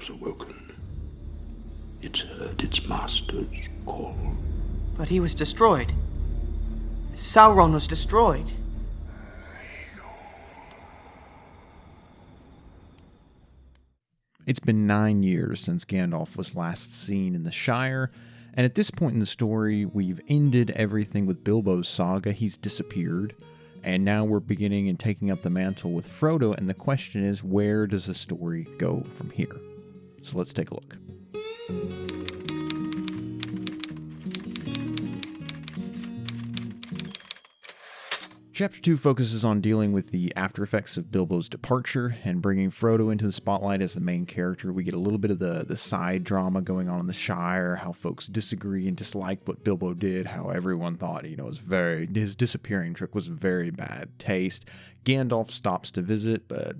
has awoken. It's heard its master's call. But he was destroyed. Sauron was destroyed. It's been 9 years since Gandalf was last seen in the Shire, and at this point in the story, we've ended everything with Bilbo's saga. He's disappeared, and now we're beginning and taking up the mantle with Frodo, and the question is, where does the story go from here? So let's take a look. Chapter 2 focuses on dealing with the after effects of Bilbo's departure and bringing Frodo into the spotlight as the main character. We get a little bit of the side drama going on in the Shire, how folks disagree and dislike what Bilbo did, how everyone thought, his disappearing trick was very bad taste. Gandalf stops to visit, but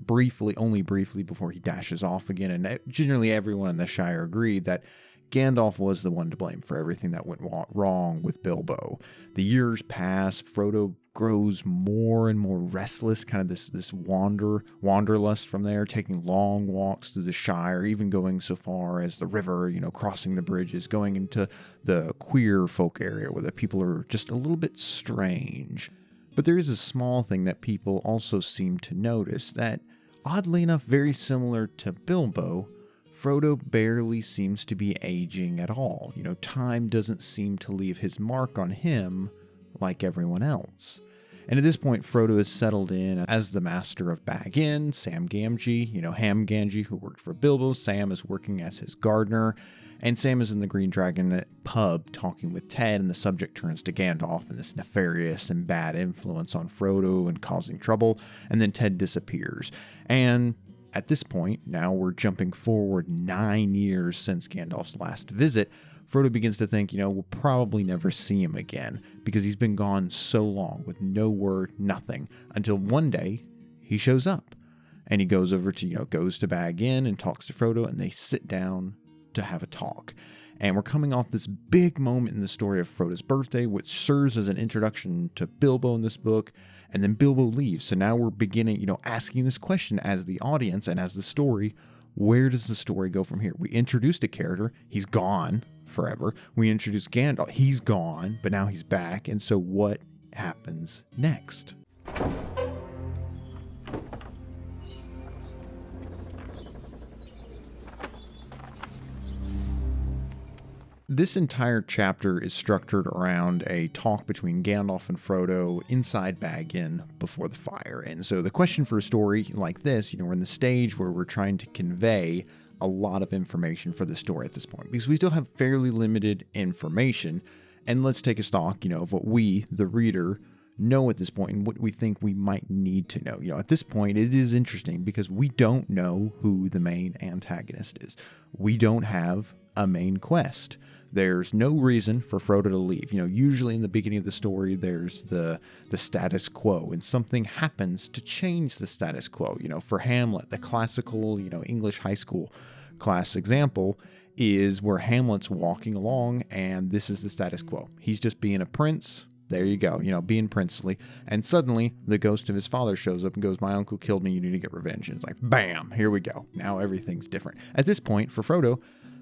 only briefly before he dashes off again, and generally everyone in the Shire agreed that Gandalf was the one to blame for everything that went wrong with Bilbo. The years pass, Frodo grows more and more restless, kind of this wanderlust from there, taking long walks through the Shire, even going so far as the river, crossing the bridges, going into the queer folk area where the people are just a little bit strange. But there is a small thing that people also seem to notice that, oddly enough, very similar to Bilbo, Frodo barely seems to be aging at all. Time doesn't seem to leave his mark on him like everyone else. And at this point, Frodo is settled in as the master of Bag Inn. Sam Gamgee, Ham Gamgee, who worked for Bilbo. Sam is working as his gardener. And Sam is in the Green Dragon pub talking with Ted, and the subject turns to Gandalf and this nefarious and bad influence on Frodo and causing trouble. And then Ted disappears. And at this point, now we're jumping forward 9 years since Gandalf's last visit, Frodo begins to think, we'll probably never see him again because he's been gone so long with no word, nothing, until one day he shows up and he goes over to, goes to Bag Inn and talks to Frodo, and they sit down to have a talk. And we're coming off this big moment in the story of Frodo's birthday, which serves as an introduction to Bilbo in this book. And then Bilbo leaves. So now we're beginning, asking this question as the audience and as the story, where does the story go from here? We introduced a character. He's gone forever. We introduced Gandalf. He's gone, but now he's back. And so what happens next? This entire chapter is structured around a talk between Gandalf and Frodo inside Bag Inn before the fire. And so the question for a story like this, we're in the stage where we're trying to convey a lot of information for the story at this point, because we still have fairly limited information. And let's take a stock, of what we, the reader, know at this point and what we think we might need to know. At this point, it is interesting because we don't know who the main antagonist is. We don't have a main quest. There's no reason for Frodo to leave. Usually in the beginning of the story, there's the status quo, and something happens to change the status quo. For Hamlet, the classical, English high school class example is where Hamlet's walking along, and this is the status quo. He's just being a prince. There you go, being princely. And suddenly, the ghost of his father shows up and goes, "My uncle killed me, you need to get revenge." And it's like, bam, here we go. Now everything's different. At this point, for Frodo,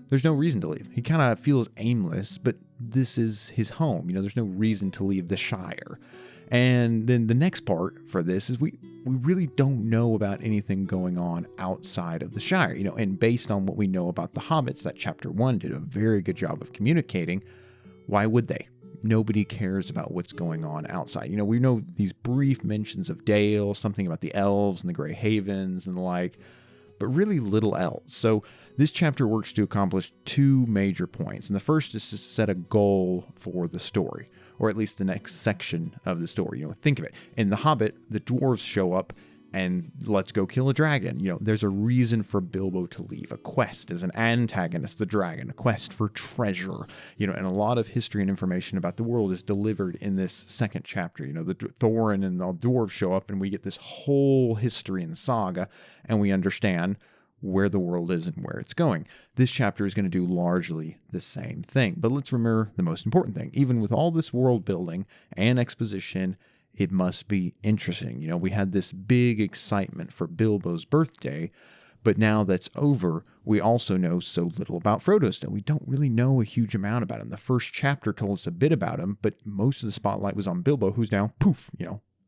there's no reason to leave. He kind of feels aimless, but this is his home. There's no reason to leave the Shire. And then the next part for this is we really don't know about anything going on outside of the Shire, and based on what we know about the hobbits, that chapter 1 did a very good job of communicating. Why would they? Nobody cares about what's going on outside. We know these brief mentions of Dale, something about the elves and the Grey Havens and the like, but really little else. So this chapter works to accomplish two major points. And the first is to set a goal for the story, or at least the next section of the story. Think of it. In The Hobbit, the dwarves show up and let's go kill a dragon. There's a reason for Bilbo to leave. A quest as an antagonist, the dragon, a quest for treasure. And a lot of history and information about the world is delivered in this second chapter. The Thorin and the dwarves show up and we get this whole history and saga, and we understand where the world is and where it's going. This chapter is going to do largely the same thing. But let's remember the most important thing. Even with all this world building and exposition, it must be interesting. We had this big excitement for Bilbo's birthday, But now that's over, we also know so little about Frodo still. We don't really know a huge amount about him. The first chapter told us a bit about him, but most of the spotlight was on Bilbo, who's now, poof,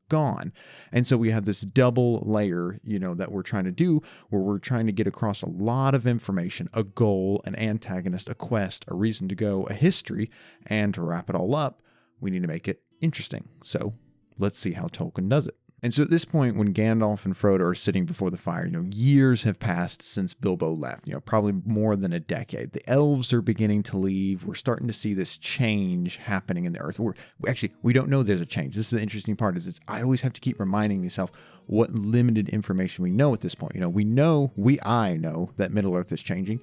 gone. And so we have this double layer, that we're trying to do, where we're trying to get across a lot of information, a goal, an antagonist, a quest, a reason to go, a history, and to wrap it all up, we need to make it interesting. So let's see how Tolkien does it. And so at this point, when Gandalf and Frodo are sitting before the fire, years have passed since Bilbo left, probably more than a decade. The elves are beginning to leave. We're starting to see this change happening in the earth. We don't know there's a change. This is the interesting part is I always have to keep reminding myself what limited information we know at this point. I know that Middle Earth is changing,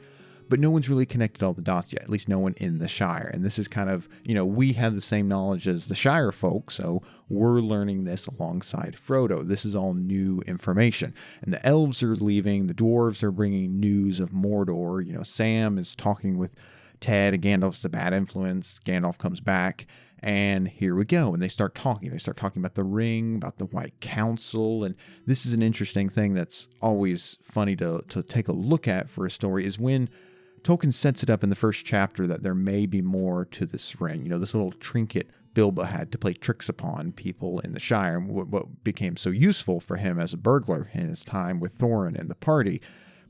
but no one's really connected all the dots yet, at least no one in the Shire. And this is kind of, we have the same knowledge as the Shire folk, so we're learning this alongside Frodo. This is all new information. And the elves are leaving, the dwarves are bringing news of Mordor. Sam is talking with Ted, and Gandalf's a bad influence. Gandalf comes back, and here we go. And they start talking. They start talking about the ring, about the White Council. And this is an interesting thing that's always funny to take a look at for a story, is when Tolkien sets it up in the first chapter that there may be more to this ring. This little trinket Bilbo had to play tricks upon people in the Shire, and what became so useful for him as a burglar in his time with Thorin and the party.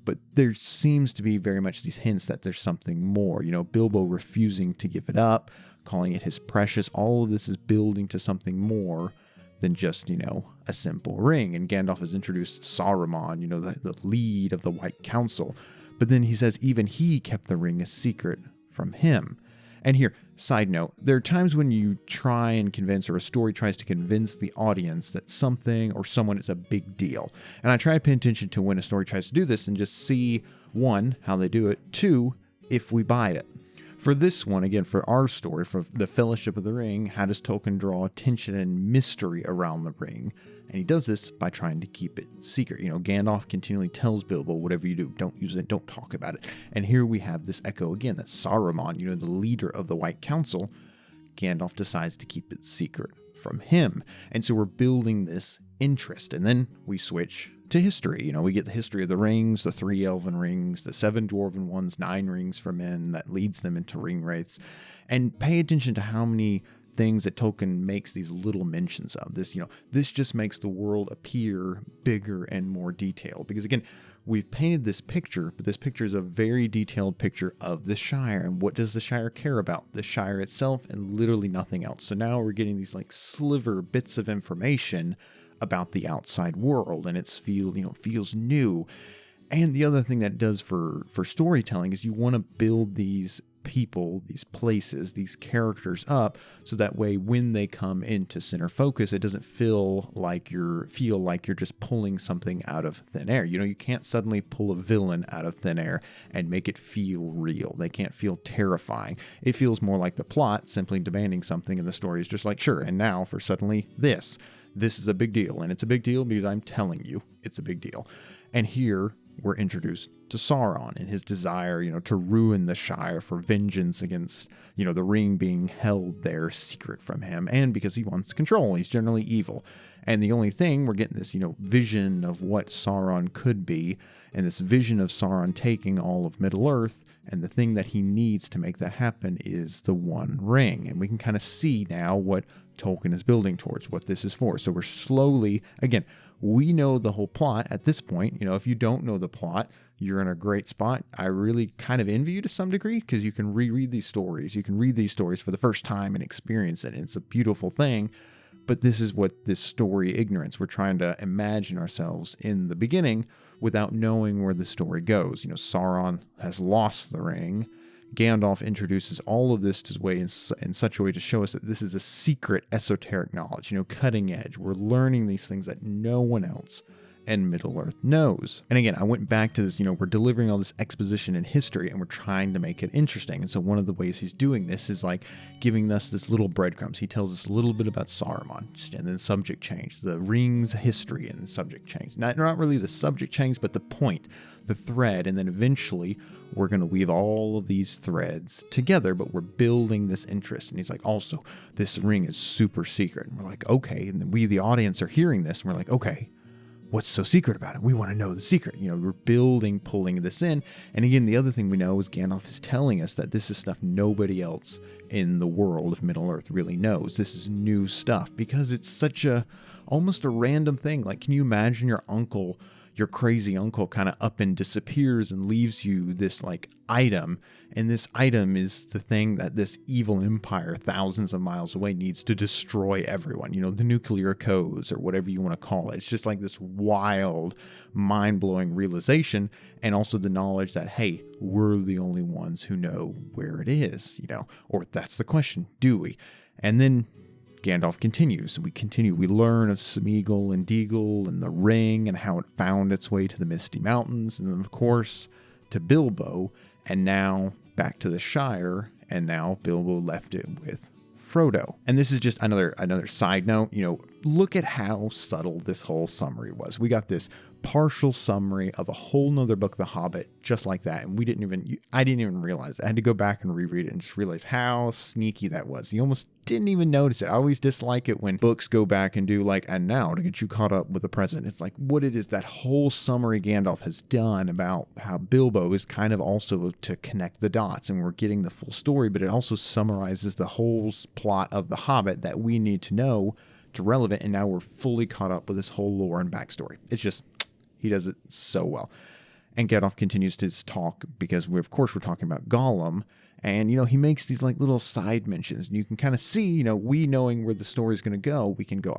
But there seems to be very much these hints that there's something more. Bilbo refusing to give it up, calling it his precious. All of this is building to something more than just, a simple ring. And Gandalf has introduced Saruman, the lead of the White Council. But then he says even he kept the ring a secret from him. And here, side note, there are times when you try and convince, or a story tries to convince the audience that something or someone is a big deal. And I try to pay attention to when a story tries to do this and just see, one, how they do it, two, if we buy it. For this one, again, for our story, for the Fellowship of the Ring, how does Tolkien draw attention and mystery around the ring? And he does this by trying to keep it secret. Gandalf continually tells Bilbo, whatever you do, don't use it, don't talk about it. And here we have this echo again, that Saruman, the leader of the White Council, Gandalf decides to keep it secret from him. And so we're building this interest. And then we switch to history. We get the history of the rings, the 3 elven rings, the 7 dwarven ones, 9 rings for men that leads them into ring wraiths. And pay attention to how many things that Tolkien makes these little mentions of. This just makes the world appear bigger and more detailed. Because again, we've painted this picture, but this picture is a very detailed picture of the Shire. And what does the Shire care about? The Shire itself and literally nothing else. So now we're getting these sliver bits of information about the outside world, and feels new. And the other thing that does for storytelling is you want to build these people, these places, these characters up, so that way when they come into center focus, it doesn't feel like you're just pulling something out of thin air. You can't suddenly pull a villain out of thin air and make it feel real. They can't feel terrifying. It feels more like the plot simply demanding something, and the story is just like, sure, and now for suddenly this is a big deal, and it's a big deal because I'm telling you it's a big deal. And here we're introduced to Sauron and his desire, to ruin the Shire for vengeance against, the ring being held there secret from him, and because he wants control. He's generally evil. And the only thing, we're getting this, vision of what Sauron could be, and this vision of Sauron taking all of Middle-earth, and the thing that he needs to make that happen is the One Ring. And we can kind of see now what Tolkien is building towards, what this is for. So we're slowly, again, we know the whole plot at this point. If you don't know the plot, you're in a great spot. I really kind of envy you to some degree, because you can reread these stories. You can read these stories for the first time and experience it. And it's a beautiful thing. But this is what this story ignorance. We're trying to imagine ourselves in the beginning without knowing where the story goes. Sauron has lost the ring. Gandalf introduces all of this in such a way to show us that this is a secret esoteric knowledge, cutting edge. We're learning these things that no one else and Middle-earth knows. And again, I went back to this, we're delivering all this exposition and history, and we're trying to make it interesting. And so one of the ways he's doing this is giving us this little breadcrumbs. He tells us a little bit about Saruman, and then subject change, the ring's history, and subject change. Not really the subject change, but the point, the thread, and then eventually we're going to weave all of these threads together, but we're building this interest. And he's like, also, this ring is super secret. And we're like, okay. And then we, the audience, are hearing this, and we're like, okay, what's so secret about it? We want to know the secret. We're pulling this in. And again, the other thing we know is Gandalf is telling us that this is stuff nobody else in the world of Middle-earth really knows. This is new stuff because it's such almost a random thing. Like, can you imagine your crazy uncle kind of up and disappears and leaves you this like item, and this item is the thing that this evil empire thousands of miles away needs to destroy everyone, the nuclear codes or whatever you want to call it. It's just like this wild, mind-blowing realization, and also the knowledge that, hey, we're the only ones who know where it is, or that's the question, do we? And then Gandalf continues. We learn of Smeagol and Deagol and the ring and how it found its way to the Misty Mountains, and then of course to Bilbo, and now back to the Shire, and now Bilbo left it with Frodo. And this is just another side note. Look at how subtle this whole summary was. We got this partial summary of a whole nother book, The Hobbit, just like that. And I didn't even realize it. I had to go back and reread it and just realize how sneaky that was. You almost didn't even notice it. I always dislike it when books go back and do like, and now to get you caught up with the present. It's like what it is, that whole summary Gandalf has done about how Bilbo is kind of also to connect the dots, and we're getting the full story, but it also summarizes the whole plot of The Hobbit that we need to know to relevant. And now we're fully caught up with this whole lore and backstory. It's just, he does it so well. And Gandalf continues to talk because we're talking about Gollum. And, he makes these like little side mentions. And you can kind of see, we knowing where the story is going to go, we can go,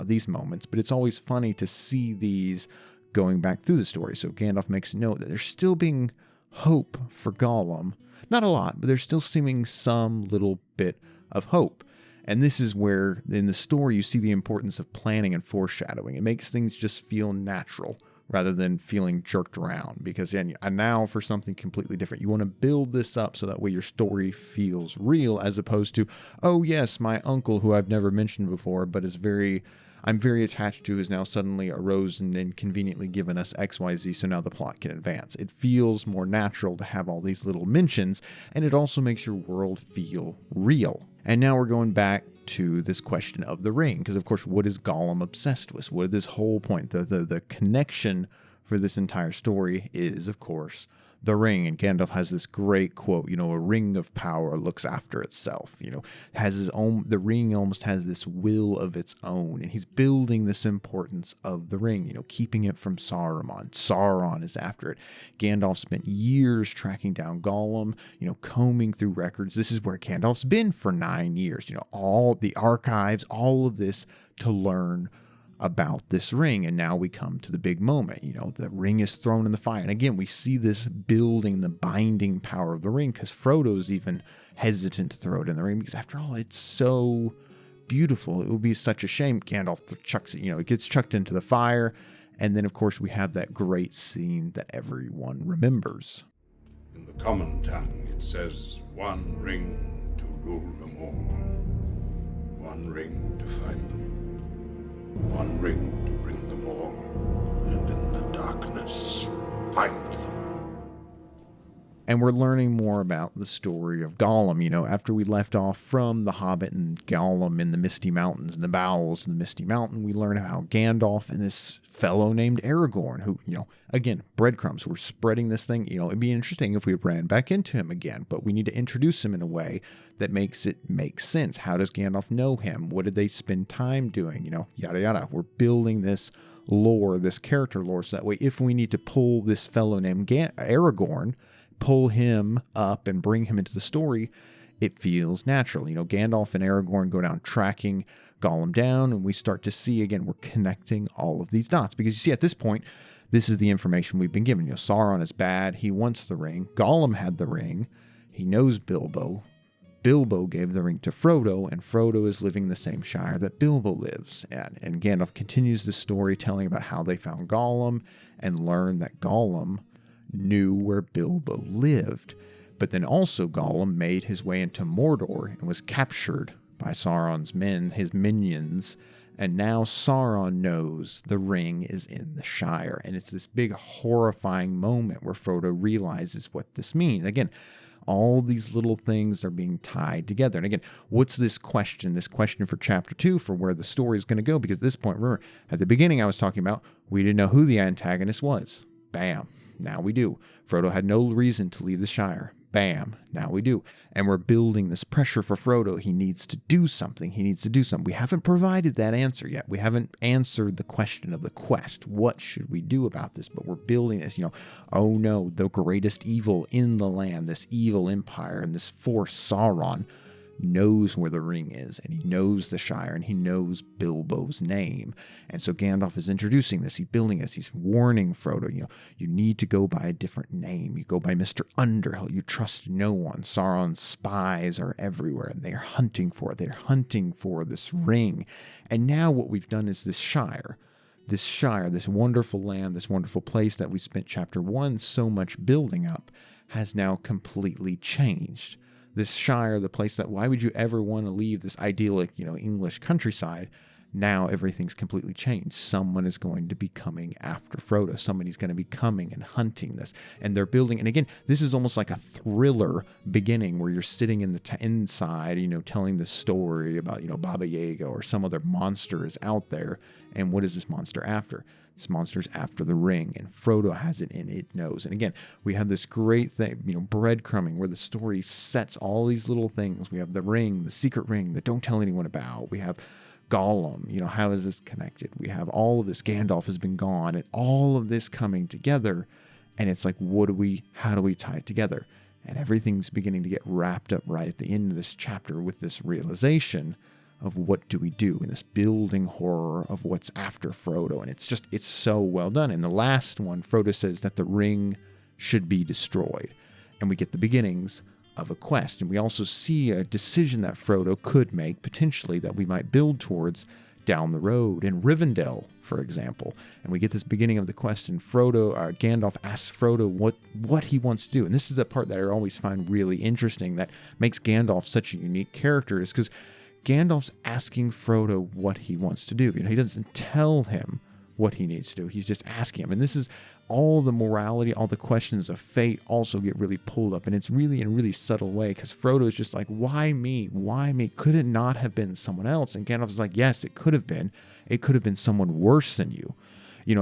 these moments. But it's always funny to see these going back through the story. So Gandalf makes note that there's still being hope for Gollum. Not a lot, but there's still seeming some little bit of hope. And this is where, in the story, you see the importance of planning and foreshadowing. It makes things just feel natural rather than feeling jerked around. Because and now for something completely different, you want to build this up so that way your story feels real, as opposed to, oh yes, my uncle who I've never mentioned before, but I'm very attached to, is now suddenly arose and conveniently given us XYZ, so now the plot can advance. It feels more natural to have all these little mentions, and it also makes your world feel real. And now we're going back to this question of the ring, because of course, what is Gollum obsessed with? What is this whole point? The connection for this entire story is, of course, the ring. And Gandalf has this great quote, a ring of power looks after itself, has his own, the ring almost has this will of its own, and he's building this importance of the ring, keeping it from Saruman. Sauron is after it. Gandalf spent years tracking down Gollum, combing through records. This is where Gandalf's been for 9 years, all the archives, all of this to learn about this ring. And now we come to the big moment. The ring is thrown in the fire. And again, we see this building the binding power of the ring, because Frodo's even hesitant to throw it in the ring, because after all, it's so beautiful. It would be such a shame. Gandalf chucks it, it gets chucked into the fire. And then, of course, we have that great scene that everyone remembers. In the common tongue, it says, one ring to rule them all. One ring to fight them. One ring to bring them all, and in the darkness find them. And we're learning more about the story of Gollum, after we left off from The Hobbit and Gollum in the Misty Mountains, and the bowels of the Misty Mountain. We learn how Gandalf and this fellow named Aragorn, who, again, breadcrumbs, we're spreading this thing. It'd be interesting if we ran back into him again, but we need to introduce him in a way that makes it make sense. How does Gandalf know him? What did they spend time doing? Yada, yada. We're building this lore, this character lore, so that way if we need to pull this fellow named Aragorn, pull him up and bring him into the story, it feels natural. Gandalf and Aragorn go down tracking Gollum down, and we start to see, again, we're connecting all of these dots. Because you see, at this point, this is the information we've been given. Sauron is bad. He wants the ring. Gollum had the ring. He knows Bilbo. Bilbo gave the ring to Frodo, and Frodo is living in the same Shire that Bilbo lives at. And Gandalf continues the story telling about how they found Gollum and learned that Gollum knew where Bilbo lived. But then also Gollum made his way into Mordor and was captured by Sauron's men, his minions. And now Sauron knows the ring is in the Shire. And it's this big horrifying moment where Frodo realizes what this means. Again, all these little things are being tied together. And again, what's this question? This question for chapter 2, for where the story is going to go. Because at this point, remember, at the beginning I was talking about, we didn't know who the antagonist was. Bam. Now we do. Frodo had no reason to leave the Shire. Bam. Now we do. And we're building this pressure for Frodo. He needs to do something. He needs to do something. We haven't provided that answer yet. We haven't answered the question of the quest. What should we do about this? But we're building this, oh no, the greatest evil in the land, this evil empire and this force, Sauron, knows where the ring is, and he knows the Shire, and he knows Bilbo's name. And so Gandalf is introducing this. He's building this. He's warning Frodo, you need to go by a different name. You go by Mr. Underhill. You trust no one. Sauron's spies are everywhere, and they're hunting for it. They're hunting for this ring. And now what we've done is this Shire, this wonderful land, this wonderful place that we spent chapter 1 so much building up, has now completely changed. This Shire, the place that, why would you ever want to leave this idyllic, English countryside? Now everything's completely changed. Someone is going to be coming after Frodo. Somebody's going to be coming and hunting this. And they're building, and again, this is almost like a thriller beginning where you're sitting in the inside, telling the story about, Baba Yaga or some other monster is out there. And what is this monster after? This monster's after the ring, and Frodo has it in it knows. And again, we have this great thing, breadcrumbing, where the story sets all these little things. We have the ring, the secret ring that don't tell anyone about. We have Gollum, how is this connected? We have all of this. Gandalf has been gone, and all of this coming together. And it's like, how do we tie it together? And everything's beginning to get wrapped up right at the end of this chapter with this realization of what do we do in this building horror of what's after Frodo. And it's so well done. In the last one, Frodo says that the ring should be destroyed. And we get the beginnings of a quest. And we also see a decision that Frodo could make, potentially, that we might build towards down the road in Rivendell, for example. And we get this beginning of the quest, and Gandalf asks Frodo what he wants to do. And this is the part that I always find really interesting, that makes Gandalf such a unique character, is because Gandalf's asking Frodo what he wants to do. He doesn't tell him what he needs to do. He's just asking him. And this is all the morality, all the questions of fate also get really pulled up. And it's really in a really subtle way, because Frodo is just like, why me? Why me? Could it not have been someone else? And Gandalf is like, yes, it could have been. It could have been someone worse than you.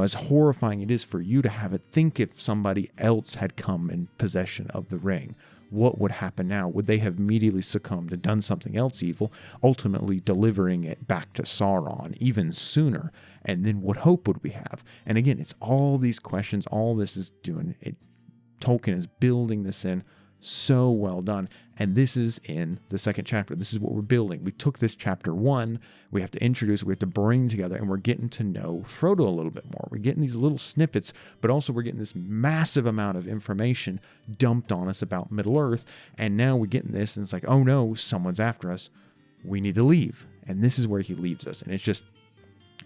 As horrifying it is for you to have it, think if somebody else had come in possession of the ring. What would happen now? Would they have immediately succumbed and done something else evil, ultimately delivering it back to Sauron even sooner? And then what hope would we have? And again, it's all these questions, all this is doing it. Tolkien is building this in so well done. And this is in the second chapter. This is what we're building. We took this chapter 1, we have to introduce, we have to bring together, and we're getting to know Frodo a little bit more. We're getting these little snippets, but also we're getting this massive amount of information dumped on us about Middle-earth. And now we're getting this, and it's like, oh no, someone's after us. We need to leave. And this is where he leaves us. And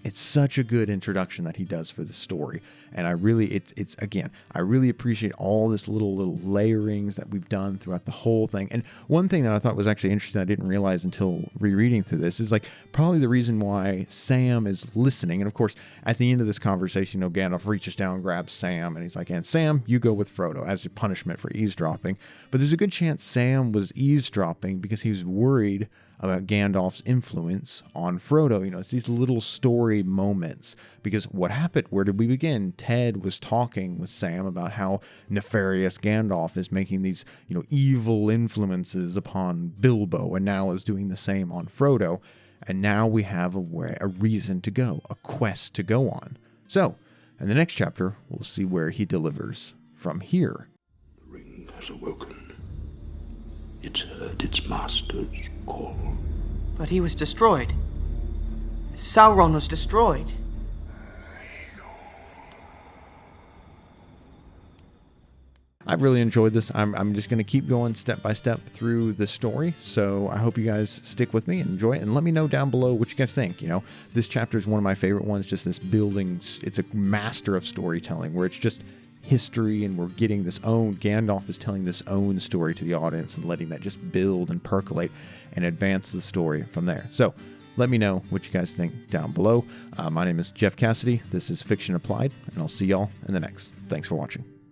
it's such a good introduction that he does for the story. And I really appreciate all this little layerings that we've done throughout the whole thing. And one thing that I thought was actually interesting, I didn't realize until rereading through this, is like probably the reason why Sam is listening. And of course, at the end of this conversation, Gandalf reaches down, grabs Sam, and he's like, and Sam, you go with Frodo as a punishment for eavesdropping. But there's a good chance Sam was eavesdropping because he was worried about Gandalf's influence on Frodo. It's these little story moments. Because what happened? Where did we begin? Ted was talking with Sam about how nefarious Gandalf is making these, evil influences upon Bilbo, and now is doing the same on Frodo. And now we have a reason to go, a quest to go on. So, in the next chapter, we'll see where he delivers from here. The ring has awoken. It's heard its master's call. But he was destroyed. Sauron was destroyed. I've really enjoyed this. I'm just going to keep going step by step through the story. So I hope you guys stick with me and enjoy it. And let me know down below what you guys think. This chapter is one of my favorite ones. Just this building. It's a master of storytelling where it's just history, and we're getting this own, Gandalf is telling this own story to the audience and letting that just build and percolate and advance the story from there. So let me know what you guys think down below. My name is Jeff Cassidy. This is Fiction Applied, and I'll see y'all in the next. Thanks for watching.